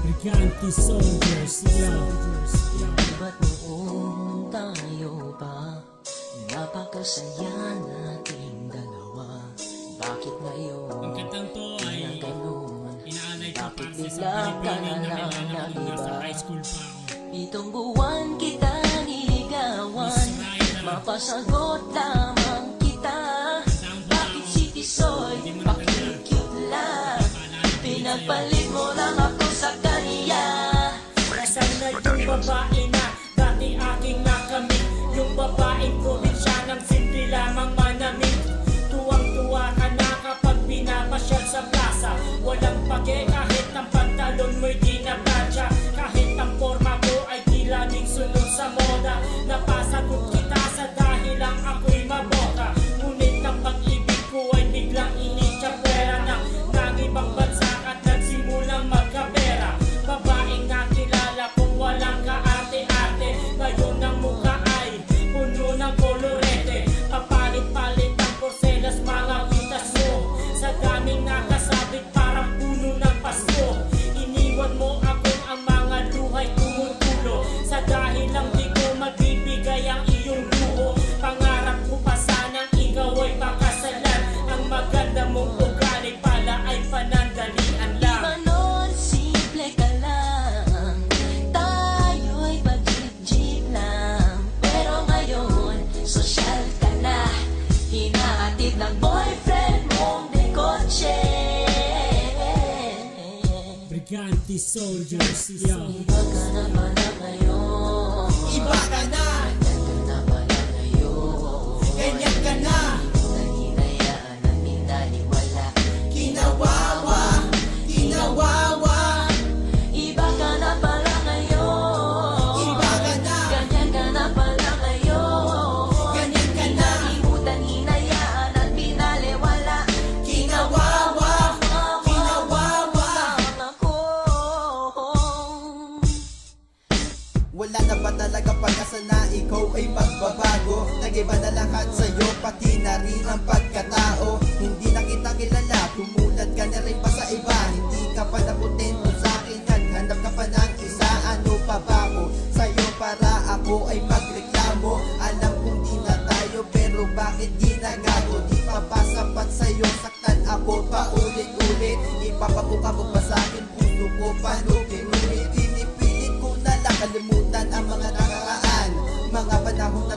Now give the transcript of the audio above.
Brigante soldiers, Ba't noon tayo pa napakasaya nating dalawa? Bakit ngayon ang kantang to ay na ganun? inaalay ko Bakit para sa bigla ka Pilipino na na lang kilala ko nung nasa nagiba? high school pa ako. Pitong buwan kita niligawan, mapasagot lamang kita. Bakit si Tisoy, bakit cute lang? Pinagpalit mo lang ako sa kanya. Nasaan na yung babae na dati aking nakamit? Yung babaeng probinsyanang simple lamang manamit. Tuwang-tuwa ka na kapag pinapasyal sa plaza. Walang pake kahit ang pantalon mo'y di na plancha. Kahit ang forma ko ay di laging sunod sa moda. Napasagot kita sa dahil lang ako'y maboka. Ngunit ang pag-ibig ko ay biglang initsapwera na nangibang bansa at nagsimulang magkapera. Babaeng nakilala kung walang kaarte-arte. Ngayon ang mukha ay puno ng kolorete. Papalit-palit ang porselas mga kitas mo. Sa daming nakasabit parang puno ng Pasko. Iniwan mo ako ang mga luhay tumutulo. Sa dahil lang di ko magbibigay ang iyong luho. Pangarap ko pa sanang ikaw ay pakasalan. Ang maganda mong ugali pala ay panandalian lang. Iba noon, simple ka lang, tayo'y pag-jeep-jeep lang. Pero ngayon, sosyal ka na, hinahatid ng boyfriend mong de kotse. Brigante soldiers, Iba ka na pala ngayon, Iba ka na, ganyan ka na pala ngayon. ganyan ka na, Nahinayaan at pinaniwala. kinawawa, kinawawa. Iba ka na pala ngayon, Iba ka na, ganyan ka na pala ngayon. ganyan ka na, Nalimutan, hinayaan at pinaliwala. kinawawa, kinawawa. Ako. Wala na ba talaga pag-asa na ikaw ay magbabago? Nag-iba na lahat sa'yo, pati na rin ang pagkatao. Hindi na kita kilala, tumulat ka na rin pa sa iba. Hindi ka pa napotento sa akin, naghanap ka pa ng isa. Ano pa ba ako sa'yo para ako ay magreklamo? Alam kong di na tayo, pero bakit di nagago? Di pa ba sapat sa'yo, saktan ako pa ulit-ulit. Ipapabuka mo pa sa akin, puso ko panukin. Ngunit pinipilit ko na lang kalimutan ang mga nakaraan. Mga panahon na